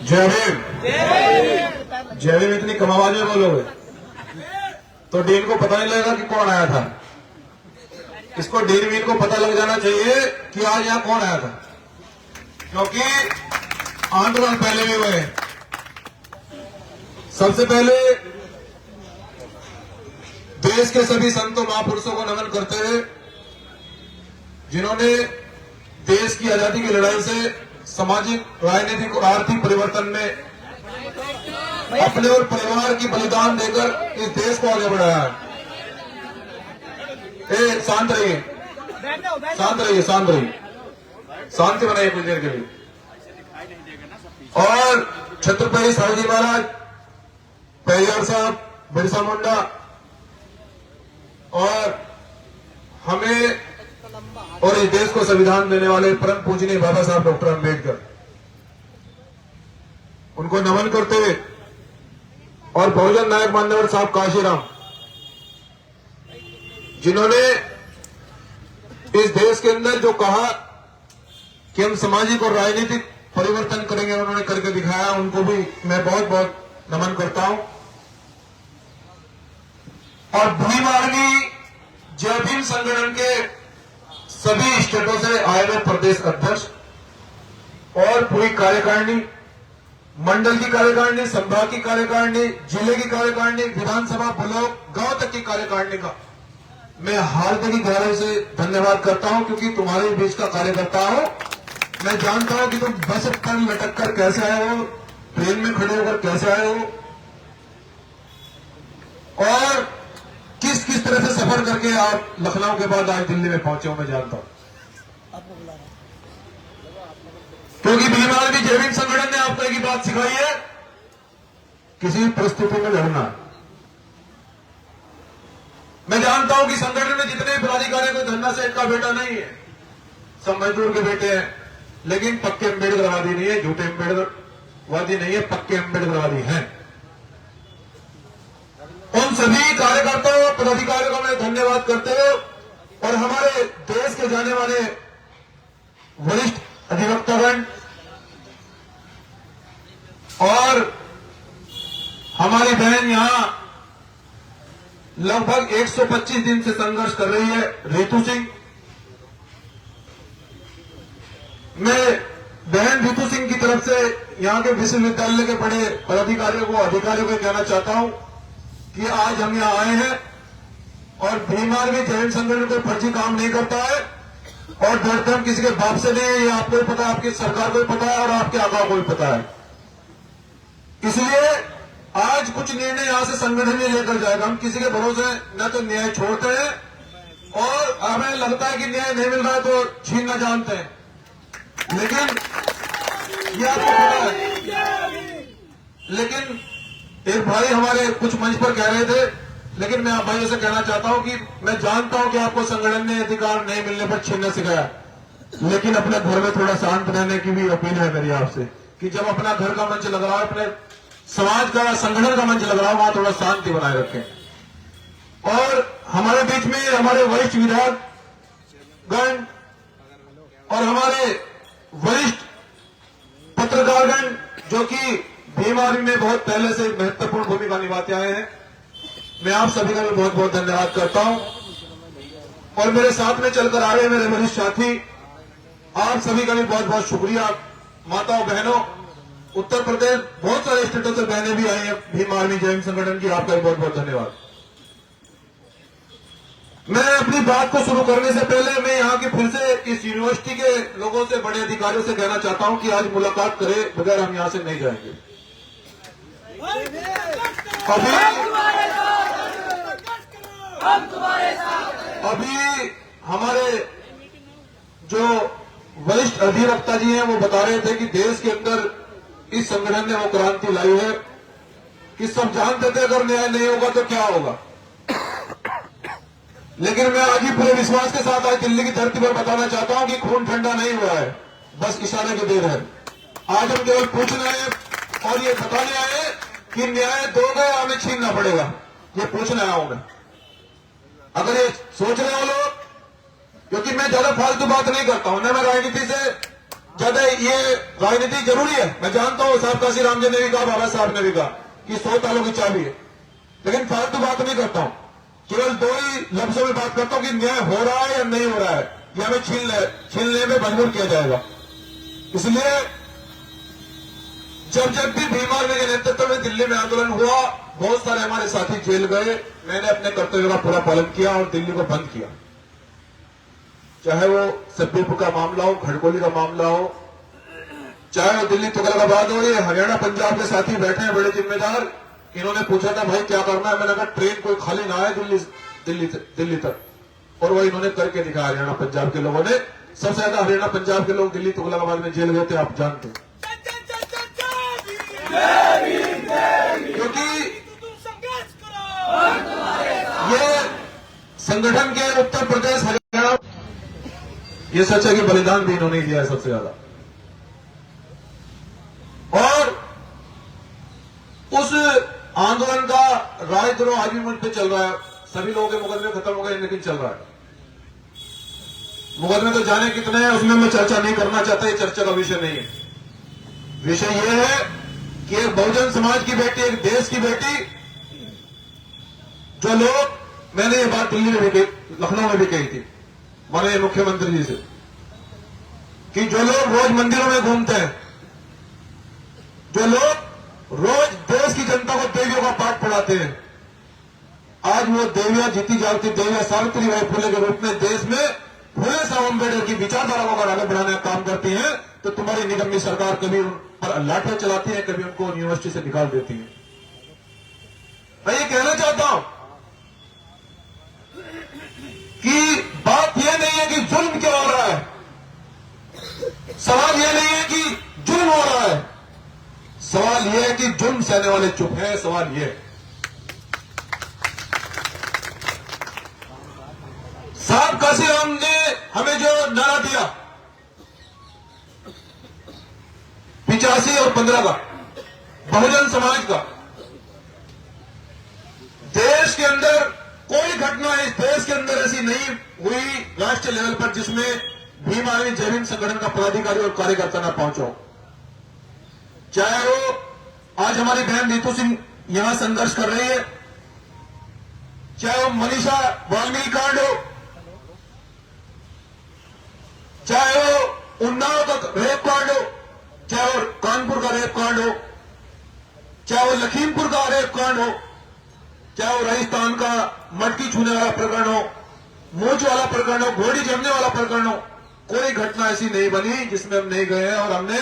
जय भीम। जय भीम इतनी कम आवाज में बोलोगे तो डीन को पता नहीं लगेगा कि कौन आया था। इसको डीन वीन को पता लग जाना चाहिए कि आज यहाँ कौन आया था, क्योंकि आंदोलन पहले भी हुए। सबसे पहले देश के सभी संतों महापुरुषों को नमन करते हुए, जिन्होंने देश की आजादी की लड़ाई से सामाजिक, राजनीतिक और आर्थिक परिवर्तन में अपने और परिवार की बलिदान देकर इस देश को आगे बढ़ाया है। शांत रहिए, शांत रहिए, शांत रहिए, शांति बनाइए कुछ देर के लिए। और छत्रपति शिवाजी महाराज, पेरियार साहब, बिरसा मुंडा और हमें और इस देश को संविधान देने वाले परम पूजनीय बाबा साहब डॉक्टर अंबेडकर, उनको नमन करते हुए, और बहुजन नायक मान्यवर साहब काशीराम, जिन्होंने इस देश के अंदर जो कहा कि हम सामाजिक और राजनीतिक परिवर्तन करेंगे, उन्होंने करके दिखाया, उनको भी मैं बहुत बहुत नमन करता हूं। और भीम आर्मी जय भीम संगठन के सभी स्टेटों से आए हुए प्रदेश अध्यक्ष और पूरी कार्यकारिणी, मंडल की कार्यकारिणी, संभाग की कार्यकारिणी, जिले की कार्यकारिणी, विधानसभा, ब्लॉक, गांव तक की कार्यकारिणी का मैं हार्दिक गहराई से धन्यवाद करता हूं, क्योंकि तुम्हारे बीच का कार्यकर्ता हूं। मैं जानता हूं कि तुम बस पर लटक कर कैसे आए हो, ट्रेन में खड़े होकर कैसे आए हो, और किस किस तरह से सफर करके आप लखनऊ के बाद आज दिल्ली में पहुंचे हो, मैं जानता हूं। क्योंकि भीम आर्मी जय भीम संगठन ने आपको एक ही बात सिखाई है, किसी भी परिस्थिति में लड़ना। मैं जानता हूं कि संगठन में जितने पदाधिकारी, कोई धन्ना सेठ का बेटा नहीं है, सब मजदूर के बेटे हैं, लेकिन पक्के अम्बेडकरवादी नहीं है, झूठे अम्बेडकरवादी नहीं है, पक्के अम्बेडकरवादी हैं। उन सभी कार्यकर्ताओं और पदाधिकारियों का मैं धन्यवाद करते हुए, और हमारे देश के जाने वाले वरिष्ठ अधिवक्तागण और हमारी बहन यहां लगभग 125 दिन से संघर्ष कर रही है, रितु सिंह। मैं बहन रितु सिंह की तरफ से यहां के विश्वविद्यालय के बड़े पदाधिकारियों को, अधिकारियों को कहना चाहता हूं कि आज हम यहां आए हैं और भीम आर्मी जय भीम संगठन कोई फर्जी काम नहीं करता है, और डरते हम किसी के बाप से नहीं है, ये आपको भी पता है, आपकी सरकार को भी पता है और आपके आका को भी पता है। इसलिए आज कुछ निर्णय यहां से संगठन ही लेकर जाएगा। हम किसी के भरोसे न तो न्याय छोड़ते हैं, और हमें लगता है कि न्याय नहीं मिल रहा है तो छीनना जानते हैं, लेकिन ये आपको पता है। लेकिन एक भाई हमारे कुछ मंच पर कह रहे थे, लेकिन मैं आप भाइयों से कहना चाहता हूं कि मैं जानता हूं कि आपको संगठन ने अधिकार नहीं मिलने पर छीनने सिखाया, लेकिन अपने घर में थोड़ा शांत रहने की भी अपील है मेरी आपसे, कि जब अपना घर का मंच लग रहा है, अपने समाज का, संगठन का मंच लग रहा है, वहां थोड़ा शांति बनाए रखें। और हमारे बीच में हमारे वरिष्ठ विधायकगण और हमारे वरिष्ठ पत्रकारगण, जो कि भीम आर्मी में बहुत पहले से महत्वपूर्ण भूमिका निभाते आए हैं, मैं आप सभी का भी बहुत बहुत धन्यवाद करता हूं। और मेरे साथ में चलकर आ रहे मेरे वरिष्ठ साथी, आप सभी का भी बहुत बहुत शुक्रिया। माताओं, बहनों, उत्तर प्रदेश बहुत सारे स्टेटों से बहनें भी आई हैं भीम आर्मी जय भीम संगठन की, आपका भी बहुत बहुत धन्यवाद। मैं अपनी बात को शुरू करने से पहले मैं यहाँ की फिर से इस यूनिवर्सिटी के लोगों से, बड़े अधिकारियों से कहना चाहता हूं कि आज मुलाकात करे बगैर हम यहां से नहीं जाएंगे। अभी हमारे जो वरिष्ठ अधिवक्ता जी हैं वो बता रहे थे कि देश के अंदर इस संगठन ने वो क्रांति लाई है कि सब जानते थे अगर न्याय नहीं होगा तो क्या होगा। लेकिन मैं आज ही पूरे विश्वास के साथ आज दिल्ली की धरती पर बताना चाहता हूं कि खून ठंडा नहीं हुआ है, बस इशारे की देर है। आज हम केवल पूछना है और ये बताने आए कि न्याय दोगे या हमें छीनना पड़ेगा, ये पूछने आया हूं मैं। अगर ये सोच रहे हो लोग, क्योंकि मैं ज्यादा फालतू बात नहीं करता हूं, न मैं राजनीति से ज्यादा ये राजनीति जरूरी है। मैं जानता हूं साहब काशी राम जी ने भी कहा, बाबा साहब ने भी कहा कि 100 तालों की चाबी है, लेकिन फालतू बात नहीं करता हूं। केवल दो ही लफ्जों में बात करता हूं कि न्याय हो रहा है या नहीं हो रहा है, या हमें छीनने में मजबूर किया जाएगा। इसलिए जब जब भी भीम आर्मी के नेतृत्व में दिल्ली में आंदोलन हुआ, बहुत सारे हमारे साथी जेल गए। मैंने अपने कर्तव्य का पूरा पालन किया और दिल्ली को बंद किया। चाहे वो सब्बीपुर का मामला हो, खड़कोली का मामला हो, चाहे वो दिल्ली तुगलकाबाद हो, ये हरियाणा पंजाब के साथी बैठे हैं बड़े जिम्मेदार। इन्होंने पूछा था भाई क्या करना है, मैंने कहा ट्रेन कोई खाली ना आए दिल्ली तक, और वो इन्होंने करके दिखाया। हरियाणा पंजाब के लोगों ने, सबसे ज्यादा हरियाणा पंजाब के लोग दिल्ली तुगलकाबाद में जेल गए थे, आप जानते हैं। क्योंकि ये संगठन के उत्तर प्रदेश हरियाणा, ये सच है कि बलिदान भी इन्होंने दिया है सबसे ज्यादा। और उस आंदोलन का राजद्रोह आज भी मुझ पे चल रहा है। सभी लोगों के मुकदमे खत्म हो गए, लेकिन चल रहा है। मुकदमे तो जाने कितने हैं, उसमें मैं चर्चा नहीं करना चाहता, ये चर्चा का विषय नहीं है। विषय यह है कि एक बहुजन समाज की बेटी, एक देश की बेटी, जो लोग, मैंने ये बात दिल्ली में भी, लखनऊ में भी कही थी माननीय मुख्यमंत्री जी से, कि जो लोग रोज मंदिरों में घूमते हैं, जो लोग रोज देश की जनता को देवियों का पाठ पढ़ाते हैं, आज वो देवियां, जीती जागती देवियां सावित्रीबाई फुले के रूप में देश में फुले साहब अम्बेडकर की विचारधारा को अगर आगे बढ़ाने का काम करती है, तो तुम्हारी निगम्मी सरकार कभी उन पर लाठियां चलाती है, कभी उनको यूनिवर्सिटी से निकाल देती है। मैं ये कहना चाहता हूं कि बात यह नहीं है कि जुल्म क्या हो रहा है, सवाल यह नहीं है कि जुल्म हो रहा है, सवाल यह है कि जुल्म सहने वाले चुप हैं। सवाल यह है, साहब काशी राम ने हमें जो नारा दिया 85 और 15 का, बहुजन समाज का, देश के अंदर कोई घटना इस देश के अंदर ऐसी नहीं हुई राष्ट्रीय लेवल पर जिसमें भीम आर्मी जय भीम संगठन का पदाधिकारी और कार्यकर्ता न पहुंचा हो। चाहे वो आज हमारी बहन नीतू सिंह यहां संघर्ष कर रही है, चाहे वो मनीषा वाल्मीकि कांड हो, चाहे वो उन्नाव का रेप कांड हो, चाहे वो कानपुर का रेप कांड हो, चाहे वो लखीमपुर का रेप कांड हो, चाहे वो राजस्थान का मटकी छूने वाला प्रकरण हो, मूंछ वाला प्रकरण हो, घोड़ी जमने वाला प्रकरण हो, कोई घटना ऐसी नहीं बनी जिसमें हम नहीं गए हैं। और हमने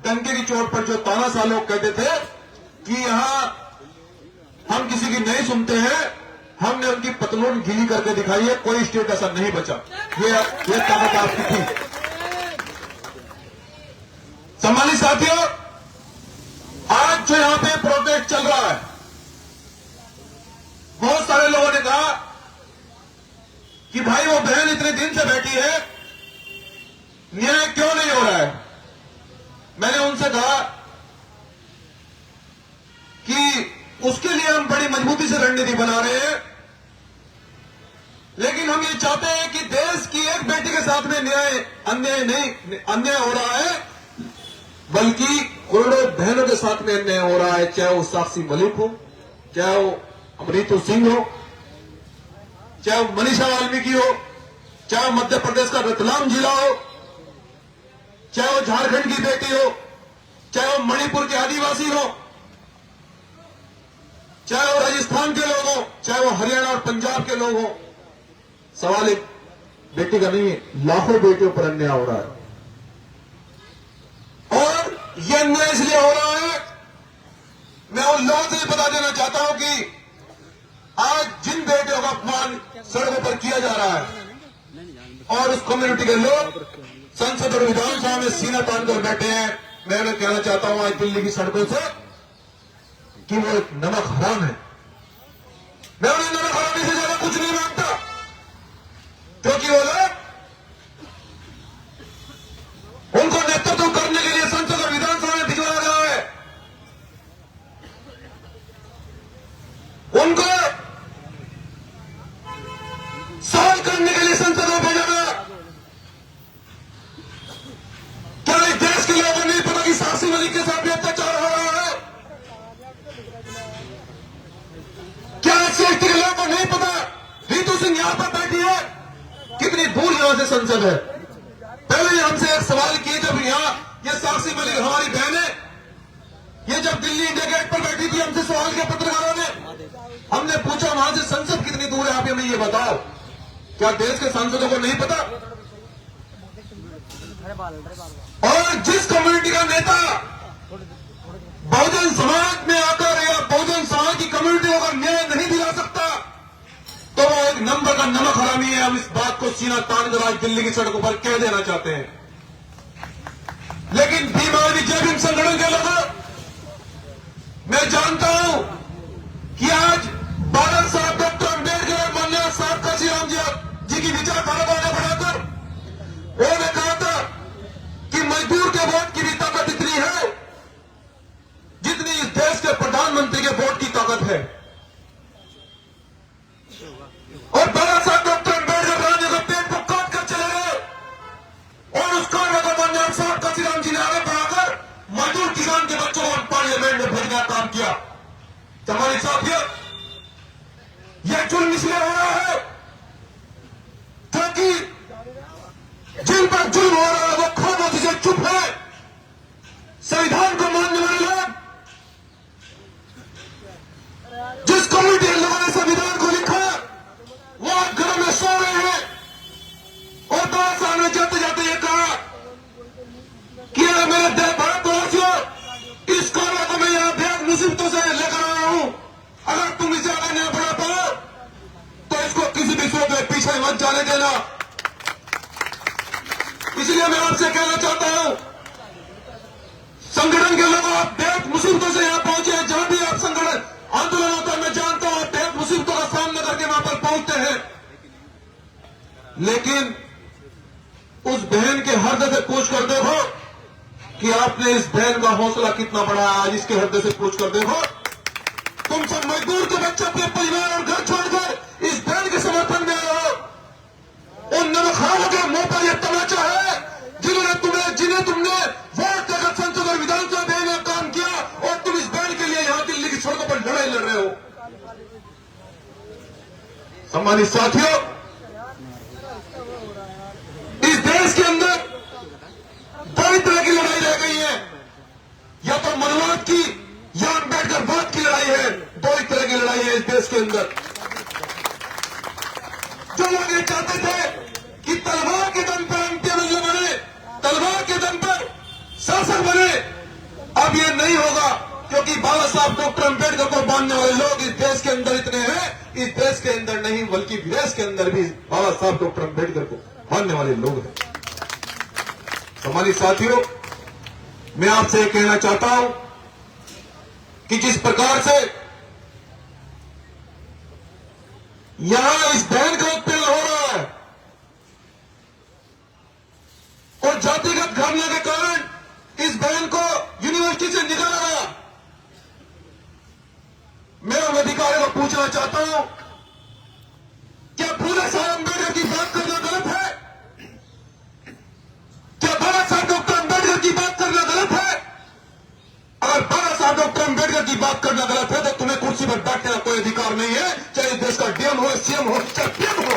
डंके की चोट पर जो तानाशाह लोग कहते थे कि यहां हम किसी की नहीं सुनते हैं, हमने उनकी पतलून गीली करके दिखाई है। कोई स्टेट ऐसा नहीं बचा, ये ताकत आपकी थी। सम्मानित साथियों, आज जो यहां पे प्रोटेस्ट चल रहा है, बहुत सारे लोगों ने कहा कि भाई वो बहन इतने दिन से बैठी है, न्याय क्यों नहीं हो रहा है। मैंने उनसे कहा कि उसके लिए हम बड़ी मजबूती से रणनीति बना रहे हैं, लेकिन हम ये चाहते हैं कि देश की एक बेटी के साथ में अन्याय हो रहा है, बल्कि करोड़ों बहनों के साथ में अन्याय हो रहा है। चाहे वो साक्षी मलिक हो, चाहे वो अमृतू सिंह हो, चाहे वो मनीषा वाल्मीकि हो, चाहे वो मध्य प्रदेश का रतलाम जिला हो, चाहे वो झारखंड की बेटी हो, चाहे वो मणिपुर के आदिवासी हो, चाहे वो राजस्थान के लोग हो, चाहे वो हरियाणा और पंजाब के लोग हो। सवाल एक बेटी का नहीं है, लाखों बेटियों पर अन्याय हो रहा है। और यह अन्याय इसलिए हो रहा है, मैं उन लोगों से बता देना चाहता हूं कि आज जिन बेटियों का अपमान सड़कों पर किया जा रहा है और उस कम्युनिटी के लोग संसद और विधानसभा में सीना तान कर बैठे हैं, मैं उन्हें कहना चाहता हूं आज दिल्ली की सड़कों से कि वो एक नमक हराम है। मैं उन्हें नमक हरामी से ज्यादा कुछ नहीं मांगता, क्योंकि वो लोग उनको नेतृत्व करने के लिए संसद और विधानसभा में भिजवाया गया है, उनको सवाल करने के लिए संसद में भेजा गया। क्या लीजिए कितनी दूर यहां से संसद है। पहले हमसे एक सवाल किए, जब यहां ये साक्षी मलिक हमारी बहन है, ये जब दिल्ली इंडिया गेट पर बैठी थी, हमसे सवाल किया पत्रकारों ने, हमने पूछा वहां से संसद कितनी दूर है, आप हमें ये बताओ। क्या देश के सांसदों को नहीं पता? और जिस कम्युनिटी का नेता बहुजन समाज में आकर या बहुजन समाज की कम्युनिटी को अगर न्याय नहीं दिला सकता, तो वो एक नंबर का नमक हरामी है। हम इस बात को सीना तान कर आज दिल्ली की सड़कों पर कह देना चाहते हैं। लेकिन भीम आर्मी जय भीम संगठन के लोगों, मैं जानता हूं कि आज बाबा साहब डॉक्टर अम्बेडकर और माननीय साहब काशीराम जी की विचारधारा को आगे बढ़ाकर उन्होंने कहा था कि मजदूर के वोट की भी ताकत इतनी है जितनी इस देश के प्रधानमंत्री के वोट की ताकत है। और बाबा साहब डॉक्टर अम्बेडकर राजे का पेट को काट कर चले गए और उस कार्य को माननीय साहब काशीराम जी ने आगे बढ़ाकर मजदूर किसान के बच्चों को पार्लियामेंट में भेजने का काम किया। हमारे साथियों, यह जुल्म इसलिए हो रहा है क्योंकि जिन पर जुल्म हो रहा है वो खामोशी से चुप है। संविधान को मानने वाले लोग, जिस कम्युनिटी के लोगों ने संविधान को लिखा, वो आज घर में सो रहे हैं। और बाबा साहब ने जाते जाते ये कहा कि मेरे भारतवासियों, इस कार्य को मैं यहां बेहद मुसीबतों से लेकर आया हूं। अगर तुम इसे आगे नहीं बढ़ा पाओ तो इसको किसी भी सूरत में पीछे मत जाने देना। इसलिए मैं आपसे कहना चाहता हूं, संगठन के लोग, आप बेहद मुसीबतों से यहां पहुंचे हैं। जहां भी आप संगठन आंदोलन होता है, मैं जानता हूं आप बेहद मुसीबतों का सामना करके वहां पर पहुंचते हैं। लेकिन उस बहन के हृदय से पूछ कर देखो कि आपने इस बहन का हौसला कितना बढ़ाया। आज इसके हृदय से पूछ कर देखो, तुम सब मजदूर के बच्चे अपने परिवार और घर छोड़कर इस बहन के समर्थन में आए हो। उन नमखानों के मुंह पर यह तमाचा है जिन्हें तुमने वोट देकर संसद और विधानसभा देने का काम किया, और तुम इस बहन के लिए यहां दिल्ली की सड़कों पर लड़ाई लड़ रहे हो। सम्मानित साथियों, इस देश के अंदर दो तरह की लड़ाई रह गई है, या तो मनवाद की या अम्बेडकरवाद की लड़ाई है। दो ही तरह की लड़ाई है इस देश के अंदर। जो लोग ये चाहते थे कि तलवार के दम पर एमपीएमएलए बने, तलवार के दम पर शासक बने, अब ये नहीं होगा, क्योंकि बाबा साहब डॉक्टर अम्बेडकर को मानने वाले लोग इस देश के अंदर इतने हैं। इस देश के अंदर नहीं बल्कि विदेश के अंदर भी बाबा साहब डॉक्टर अम्बेडकर को मानने वाले लोग हैं। हमारे साथियों, मैं आपसे ये कहना चाहता हूं कि जिस प्रकार से यहां इस बहन का उत्पीड़न हो रहा है और जातिगत घटना के कारण इस बहन को यूनिवर्सिटी से निकाला गया, मैं उन अधिकारियों को पूछना चाहता हूं, क्या फूले साहब अम्बेडकर की बात करना गलत है? क्या बाबा साहब डॉक्टर अम्बेडकर की बात करना गलत है? अगर बाबा साहब डॉक्टर अम्बेडकर की बात करना गलत है तो तुम्हें कुर्सी पर बैठने का कोई अधिकार नहीं है, चाहे इस देश का डीएम हो, सीएम हो, चाहे पीएम हो।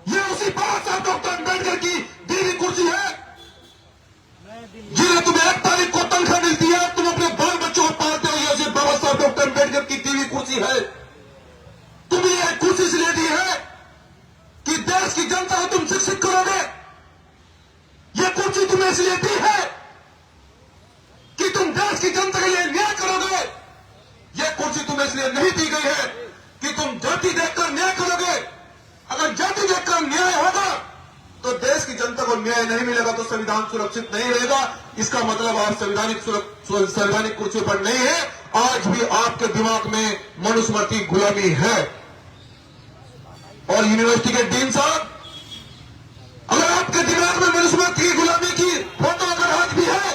ये उसी बाबा साहब डॉक्टर अम्बेडकर की दी हुई कुर्सी है जिन्हें तुम्हें 1 तारीख को तनख्वाह मिलती है, तुम अपने बाल बच्चों को पालते हो। ये उसी बाबा साहब डॉक्टर अम्बेडकर की दी हुई कुर्सी है। तुम्हें यह कुर्सी इसलिए दी है कि देश की जनता को तुम शिक्षित करोगे। यह कुर्सी तुम्हें इसलिए दी है कि तुम देश की जनता के लिए न्याय करोगे। यह कुर्सी तुम्हें इसलिए नहीं दी गई है कि तुम जाति देखकर न्याय करोगे। अगर जाति देखकर न्याय होगा तो देश की जनता को न्याय नहीं मिलेगा, तो संविधान सुरक्षित नहीं रहेगा। इसका मतलब आप संवैधानिक कुर्सी पर नहीं है। आज भी आपके दिमाग में मनुस्मृति गुलामी है। और यूनिवर्सिटी के डीन साहब, अगर आपके दिमाग में मनुस्मृति की गुलामी की फोटो अगर आज भी है,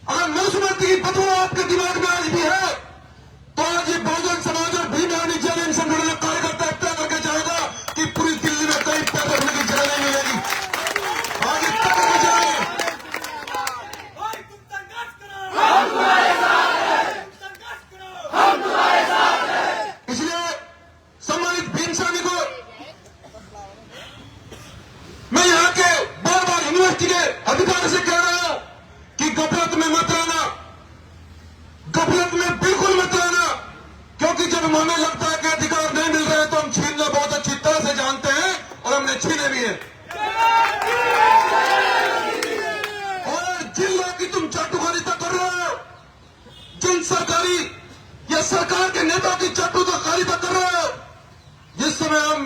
अगर मनुस्मृति की बदबू आपके दिमाग में आज भी है, तो आज ये बहुजन समाज और भीम आर्मी जय भीम संगठन का कार्यकर्ता तय करके जाएगा कि पूरी दिल्ली में कहीं पैदा होने की जगह नहीं मिलेगी। आज ये तय करके जाएगा। इसलिए में हम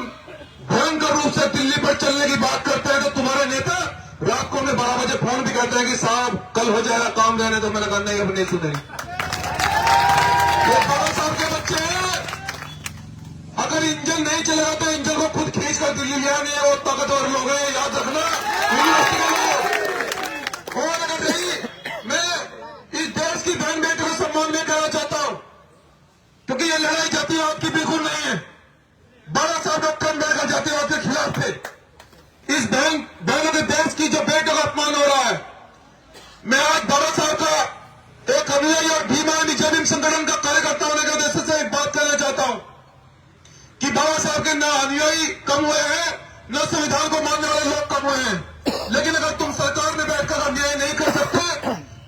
भयंकर रूप से दिल्ली पर चलने की बात करते हैं तो तुम्हारे नेता रात को हमें 12 बजे फोन भी करते हैं कि साहब कल हो जाएगा काम, रहने तो मैंने कहा नहीं, अब नहीं सुनेंगे। ये बाबा साहब के बच्चे हैं, अगर इंजन नहीं चलेगा तो इंजन को खुद खींच कर दिल्ली ले आएंगे। वो ताकतवर लोग हैं, याद रखना। और अगर नहीं, मैं इस देश की बहन बेटी को सम्मान नहीं करना चाहता हूं, क्योंकि ये लड़ाई जातिवाद की बिल्कुल नहीं है। बाबा साहब डॉक्टर अम्बेडकर जातिवाद के खिलाफ थे। इस बहनों के देश की जो बेटों का अपमान हो रहा है, मैं आज बाबा साहब का एक अनुयायी और भीमा जैन संगठन का कार्यकर्ता होने के उद्देश्य से एक बात कहना चाहता हूं कि बाबा साहब के न अनुयायी कम हुए हैं, न संविधान को मानने वाले लोग कम हुए हैं। लेकिन अगर तुम सरकार में बैठकर अन्याय नहीं कर सकते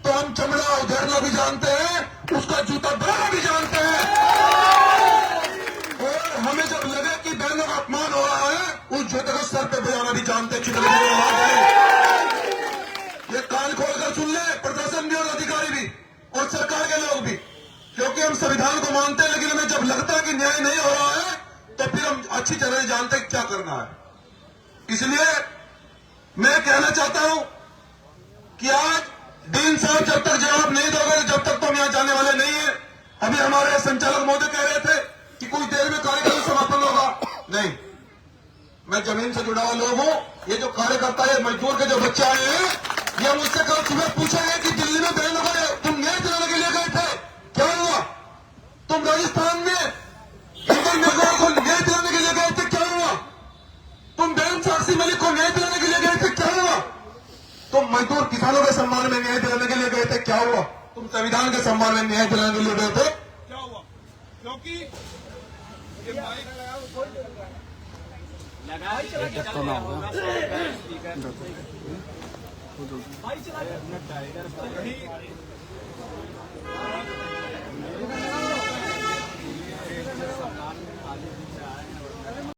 तो हम चमड़ा उधेड़ना भी जानते हैं, उसका जूता दबाना भी जानते हैं। और हमें जब लगे कि बहनों का अपमान हो रहा है, उस जूते को सर पे बजाना भी जानते हैं। ये कान खोलकर सुन ले, प्रशासन भी और अधिकारी भी और सरकार के लोग भी, क्योंकि हम संविधान को मानते हैं, लेकिन हमें जब लगता है कि न्याय नहीं हो रहा है तो फिर हम अच्छी तरह जानते हैं क्या करना है। इसलिए मैं कहना चाहता हूं कि आज डीन साहब जब तक जवाब नहीं दोगे, जब तक तो हम यहां जाने वाले नहीं है। अभी हमारे संचालक महोदय कह रहे थे कि कुछ देर में कार्यक्रम समापन होगा। नहीं, मैं जमीन से जुड़ा हुआ लोग हूं। ये जो कार्यकर्ता है, मजदूर के जो बच्चे आए हैं, ये मुझसे कल सुबह पूछेंगे कि दिल्ली में बहनों को तुम न्याय दिलाने के लिए गए थे, क्या हुआ? तुम राजस्थान में को न्याय दिलाने के लिए गए थे, क्या हुआ? तुम बहन साक्षी मलिक को न्याय दिलाने के लिए गए थे, क्या हुआ? तुम मजदूर किसानों के सम्मान में न्याय दिलाने के लिए गए थे, क्या हुआ? तुम संविधान के सम्मान में न्याय दिलाने के लिए गए थे, क्या हुआ? क्योंकि ये भाई